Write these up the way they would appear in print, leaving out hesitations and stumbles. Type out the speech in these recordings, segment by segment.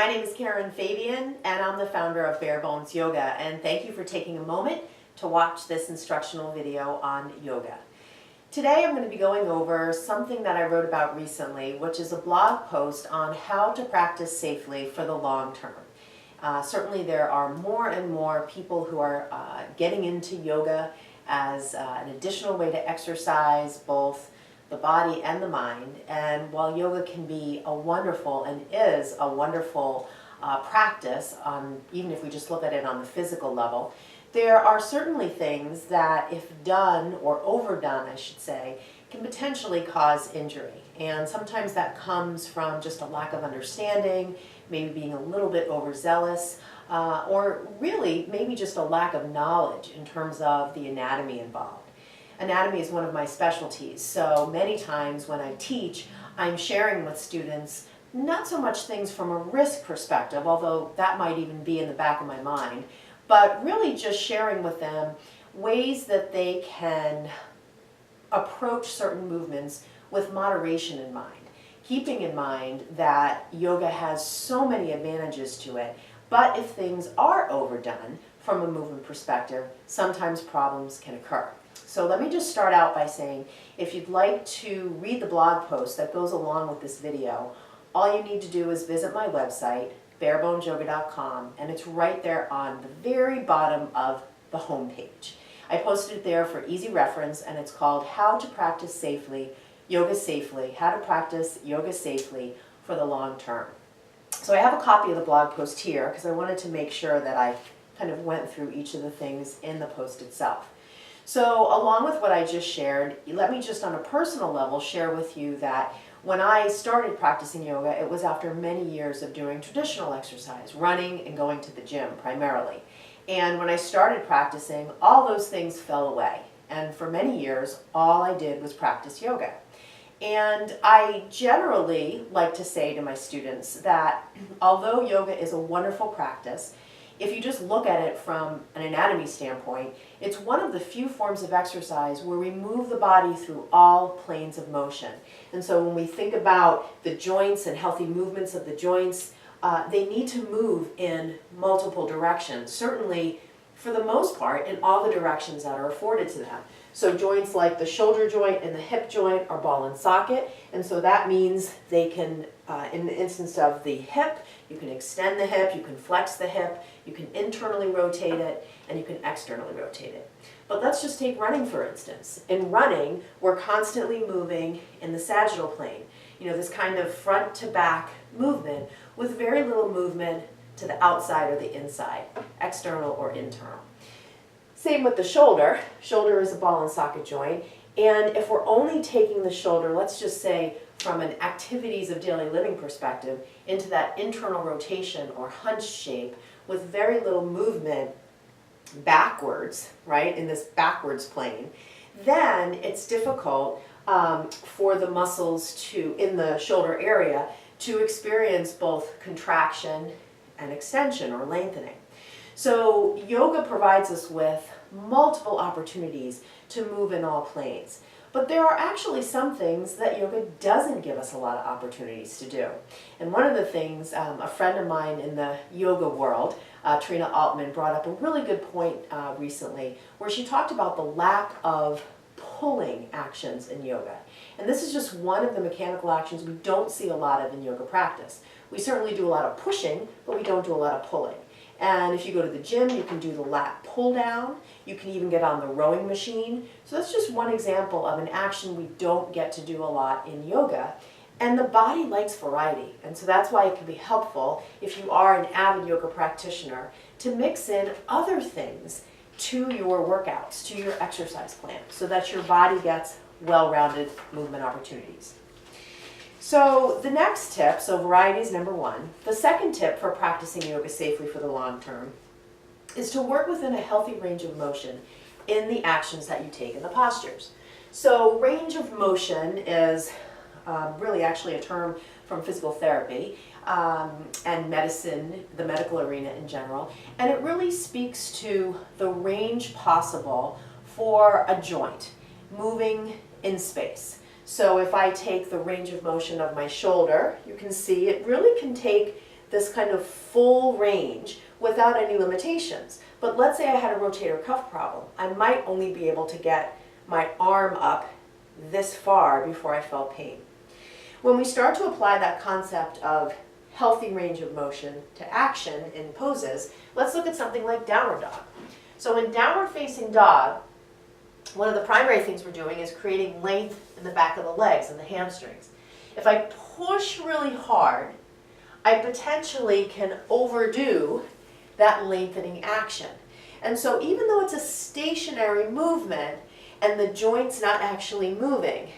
my name is Karen Fabian, and I'm the founder of Bare Bones Yoga, and thank you for taking a moment to watch this instructional video on yoga. Today I'm going to be going over something that I wrote about recently, which is a blog post on how to practice safely for the long term. Certainly there are more and more people who are getting into yoga as an additional way to exercise both the body and the mind. And while yoga can be a wonderful and is a wonderful practice, even if we just look at it on the physical level, there are certainly things that, if done or overdone, I should say, can potentially cause injury. And sometimes that comes from just a lack of understanding, maybe being a little bit overzealous, or really maybe just a lack of knowledge in terms of the anatomy involved. Anatomy is one of my specialties, so many times when I teach, I'm sharing with students not so much things from a risk perspective, although that might even be in the back of my mind, but really just sharing with them ways that they can approach certain movements with moderation in mind, keeping in mind that yoga has so many advantages to it, but if things are overdone from a movement perspective, sometimes problems can occur. So let me just start out by saying, if you'd like to read the blog post that goes along with this video, all you need to do is visit my website, barebonesyoga.com, and it's right there on the very bottom of the home page. I posted it there for easy reference, and it's called How to Practice Safely, Yoga Safely, How to Practice Yoga Safely for the Long Term. So I have a copy of the blog post here because I wanted to make sure that I kind of went through each of the things in the post itself. So along with what I just shared, let me just on a personal level share with you that when I started practicing yoga, it was after many years of doing traditional exercise, running and going to the gym primarily. And when I started practicing, all those things fell away. And for many years, all I did was practice yoga. And I generally like to say to my students that although yoga is a wonderful practice, if you just look at it from an anatomy standpoint, it's one of the few forms of exercise where we move the body through all planes of motion. And so when we think about the joints and healthy movements of the joints, they need to move in multiple directions, certainly for the most part in all the directions that are afforded to them. So joints like the shoulder joint and the hip joint are ball and socket, and so that means they can, in the instance of the hip, you can extend the hip, you can flex the hip, you can internally rotate it, and you can externally rotate it. But let's just take running for instance. In running, we're constantly moving in the sagittal plane, this kind of front to back movement with very little movement to the outside or the inside, external or internal. Same with the shoulder. Shoulder is a ball and socket joint, and if we're only taking the shoulder, let's just say from an activities of daily living perspective, into that internal rotation or hunch shape with very little movement backwards, right, in this backwards plane, then it's difficult for the muscles in the shoulder area to experience both contraction and extension or lengthening. So yoga provides us with multiple opportunities to move in all planes. But there are actually some things that yoga doesn't give us a lot of opportunities to do. And one of the things, a friend of mine in the yoga world, Trina Altman, brought up a really good point recently where she talked about the lack of pulling actions in yoga. And this is just one of the mechanical actions we don't see a lot of in yoga practice. We certainly do a lot of pushing, but we don't do a lot of pulling. And if you go to the gym, you can do the lat pull down. You can even get on the rowing machine. So that's just one example of an action we don't get to do a lot in yoga. And the body likes variety. And so that's why it can be helpful if you are an avid yoga practitioner to mix in other things to your workouts, to your exercise plan, so that your body gets well-rounded movement opportunities. So the next tip, so variety is number one. The second tip for practicing yoga safely for the long term is to work within a healthy range of motion in the actions that you take in the postures. So range of motion is really actually a term from physical therapy and medicine, the medical arena in general, and it really speaks to the range possible for a joint moving in space. So if I take the range of motion of my shoulder, you can see it really can take this kind of full range without any limitations. But let's say I had a rotator cuff problem. I might only be able to get my arm up this far before I felt pain. When we start to apply that concept of healthy range of motion to action in poses, let's look at something like downward dog. So in downward facing dog, one of the primary things we're doing is creating length in the back of the legs and the hamstrings. If I push really hard, I potentially can overdo that lengthening action. And so even though it's a stationary movement and the joint's not actually moving,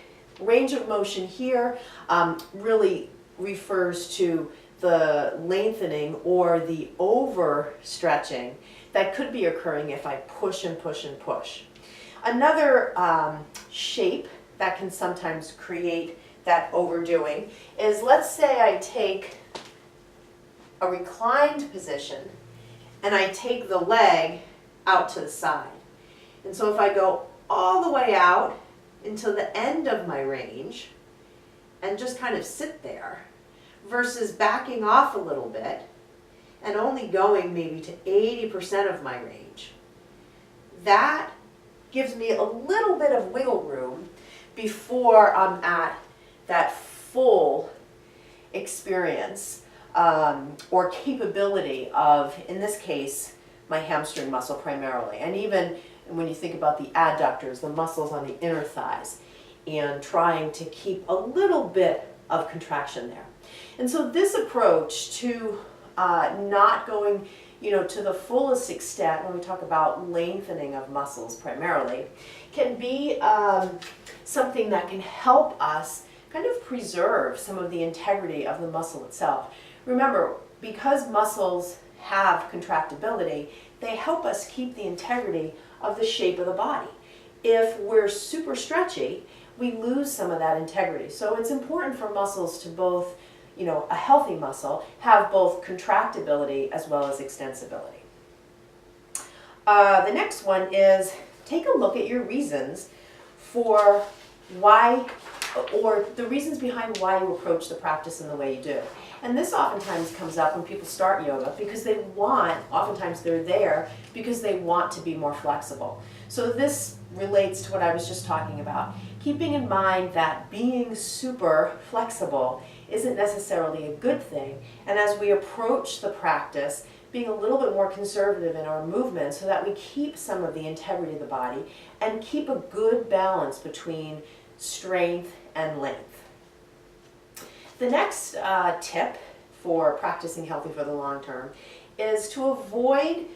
range of motion here really refers to the lengthening or the overstretching that could be occurring if I push and push and push. Another shape that can sometimes create that overdoing is, let's say I take a reclined position and I take the leg out to the side. And so if I go all the way out until the end of my range and just kind of sit there versus backing off a little bit and only going maybe to 80% of my range, that gives me a little bit of wiggle room before I'm at that full experience or capability of, in this case, my hamstring muscle primarily. And even when you think about the adductors, the muscles on the inner thighs, and trying to keep a little bit of contraction there. And so this approach to not going to the fullest extent when we talk about lengthening of muscles primarily can be something that can help us kind of preserve some of the integrity of the muscle itself. Remember, because muscles have contractibility, they help us keep the integrity of the shape of the body. If we're super stretchy, we lose some of that integrity. So it's important for muscles to both, a healthy muscle, have both contractibility as well as extensibility. The next one is take a look at your reasons for why, or the reasons behind why you approach the practice in the way you do. And this oftentimes comes up when people start yoga because they want, oftentimes they're there because they want to be more flexible. So this relates to what I was just talking about. Keeping in mind that being super flexible isn't necessarily a good thing. And as we approach the practice, being a little bit more conservative in our movement so that we keep some of the integrity of the body and keep a good balance between strength and length. The next tip for practicing healthy for the long term is to avoid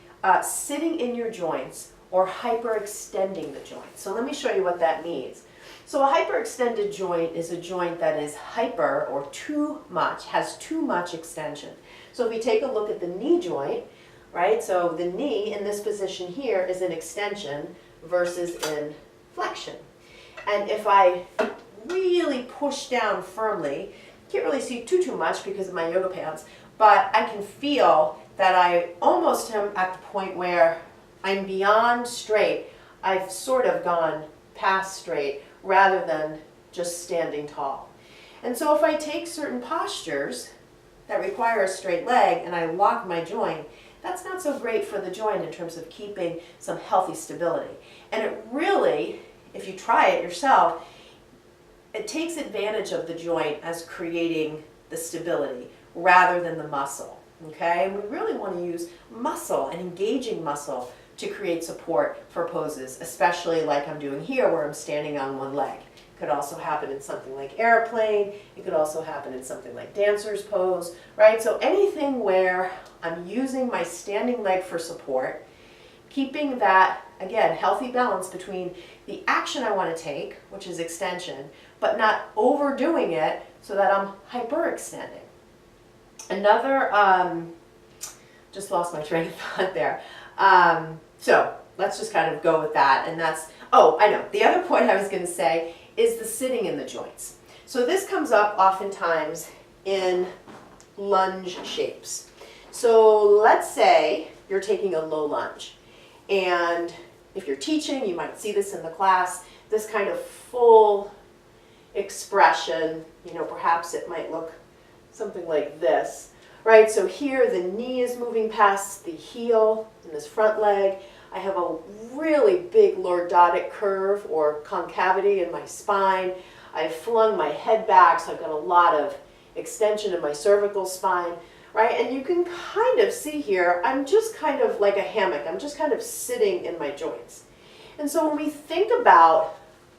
sitting in your joints or hyperextending the joint. So let me show you what that means. So a hyperextended joint is a joint that is hyper or too much, has too much extension. So if we take a look at the knee joint, right? So the knee in this position here is in extension versus in flexion. And if I really push down firmly, can't really see too much because of my yoga pants, but I can feel that I almost am at the point where I'm beyond straight. I've sort of gone past straight rather than just standing tall. And so if I take certain postures that require a straight leg and I lock my joint, that's not so great for the joint in terms of keeping some healthy stability. And it really, if you try it yourself, it takes advantage of the joint as creating the stability rather than the muscle, okay? And we really want to use muscle and engaging muscle to create support for poses, especially like I'm doing here where I'm standing on one leg. It could also happen in something like airplane. It could also happen in something like dancer's pose, right? So anything where I'm using my standing leg for support, keeping that, again, healthy balance between the action I want to take, which is extension, but not overdoing it so that I'm hyperextending. Another, just lost my train of thought there. So let's just kind of go with that. And that's, oh, I know. The other point I was going to say is the sitting in the joints. So this comes up oftentimes in lunge shapes. So let's say you're taking a low lunge. And if you're teaching, you might see this in the class, this kind of full expression, perhaps it might look something like this, right? So here the knee is moving past the heel in this front leg. I have a really big lordotic curve or concavity in my spine. I've flung my head back, so I've got a lot of extension in my cervical spine, right? And you can kind of see here, I'm just kind of like a hammock. I'm just kind of sitting in my joints. And so when we think about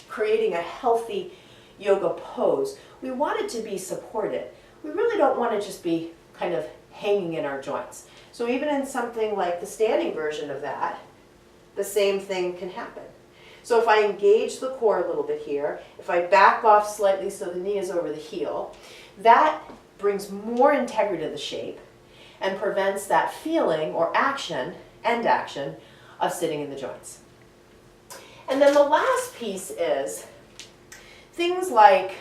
creating a healthy yoga pose, we want it to be supported. We really don't want to just be kind of hanging in our joints. So even in something like the standing version of that, the same thing can happen. So if I engage the core a little bit here, if I back off slightly so the knee is over the heel, that brings more integrity to the shape and prevents that feeling or action, end action, of sitting in the joints. And then the last piece is things like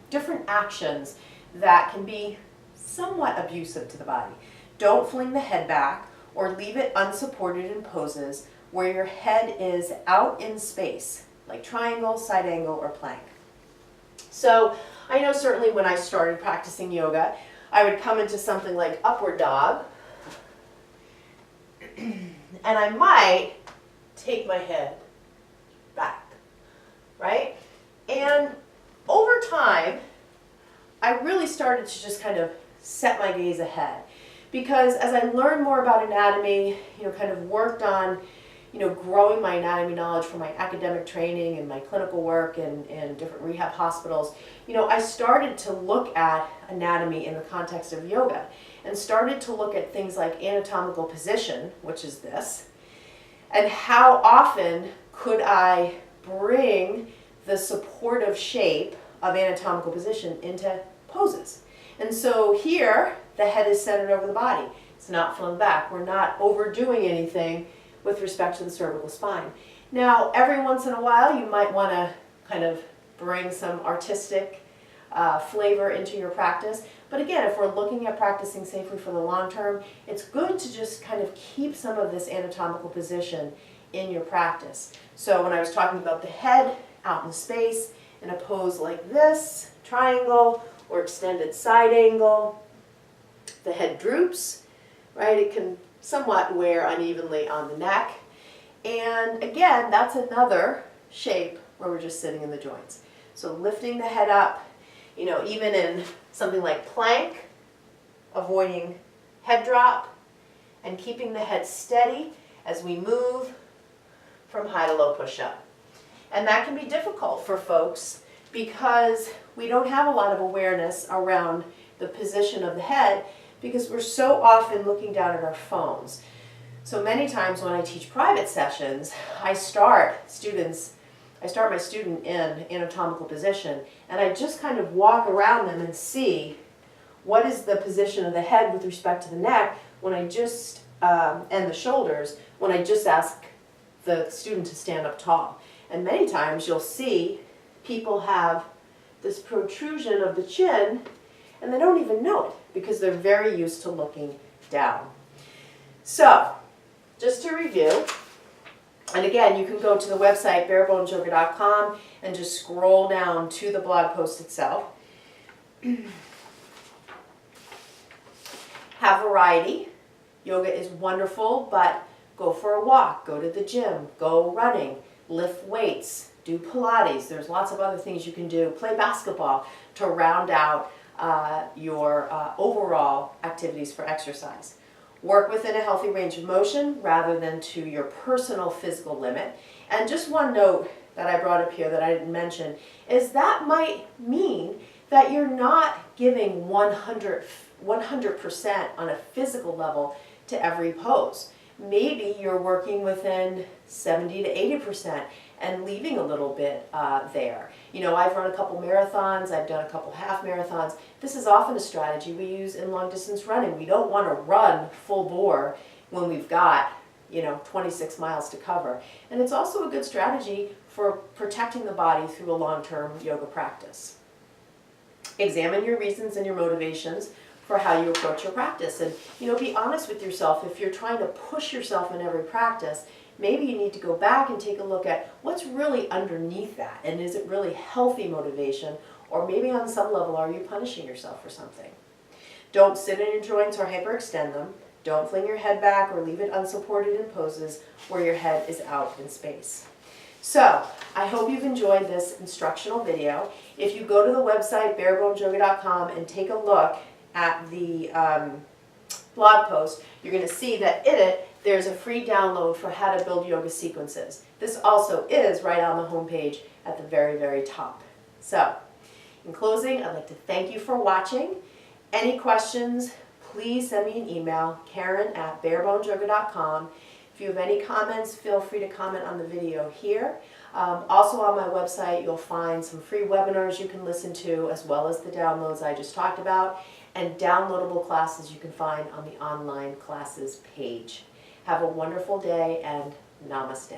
different actions that can be somewhat abusive to the body. Don't fling the head back or leave it unsupported in poses where your head is out in space, like triangle, side angle, or plank. So I know certainly when I started practicing yoga, I would come into something like upward dog, and I might take my head back, right? And over time, I really started to just kind of set my gaze ahead. Because as I learned more about anatomy, kind of worked on growing my anatomy knowledge from my academic training and my clinical work in different rehab hospitals, I started to look at anatomy in the context of yoga and started to look at things like anatomical position, which is this, and how often could I bring the supportive shape of anatomical position into poses. And so here, the head is centered over the body. It's not flung back. We're not overdoing anything with respect to the cervical spine. Now, every once in a while, you might want to kind of bring some artistic flavor into your practice. But again, if we're looking at practicing safely for the long term, it's good to just kind of keep some of this anatomical position in your practice. So when I was talking about the head out in space in a pose like this, triangle or extended side angle, the head droops, right? It can somewhat wear unevenly on the neck. And again, that's another shape where we're just sitting in the joints. So lifting the head up, even in something like plank, avoiding head drop, and keeping the head steady as we move from high to low push-up. And that can be difficult for folks because we don't have a lot of awareness around the position of the head because we're so often looking down at our phones. So many times when I teach private sessions, I start my student in anatomical position, and I just kind of walk around them and see what is the position of the head with respect to the neck when I just, and the shoulders, when I just ask the student to stand up tall. And many times you'll see people have this protrusion of the chin and they don't even know it because they're very used to looking down. So, just to review, and again, you can go to the website barebonesyoga.com and just scroll down to the blog post itself. Have variety. Yoga is wonderful, but go for a walk, go to the gym, go running, lift weights, do Pilates. There's lots of other things you can do. Play basketball to round out your overall activities for exercise. Work within a healthy range of motion rather than to your personal physical limit. And just one note that I brought up here that I didn't mention is that might mean that you're not giving 100% on a physical level to every pose. Maybe you're working within 70 to 80% and leaving a little bit there. I've run a couple marathons, I've done a couple half marathons. This is often a strategy we use in long distance running. We don't want to run full bore when we've got 26 miles to cover. And it's also a good strategy for protecting the body through a long-term yoga practice. Examine your reasons and your motivations for how you approach your practice. And be honest with yourself. If you're trying to push yourself in every practice, maybe you need to go back and take a look at what's really underneath that. And is it really healthy motivation? Or maybe on some level, are you punishing yourself for something? Don't sit in your joints or hyperextend them. Don't fling your head back or leave it unsupported in poses where your head is out in space. So, I hope you've enjoyed this instructional video. If you go to the website barebonesyoga.com and take a look at the blog post, you're going to see that in it there's a free download for how to build yoga sequences. This also is right on the homepage at the very, very top. So, in closing, I'd like to thank you for watching. Any questions, please send me an email, Karen@barebonesyoga.com. If you have any comments, feel free to comment on the video here. Also on my website, you'll find some free webinars you can listen to, as well as the downloads I just talked about, and downloadable classes you can find on the online classes page. Have a wonderful day, and namaste.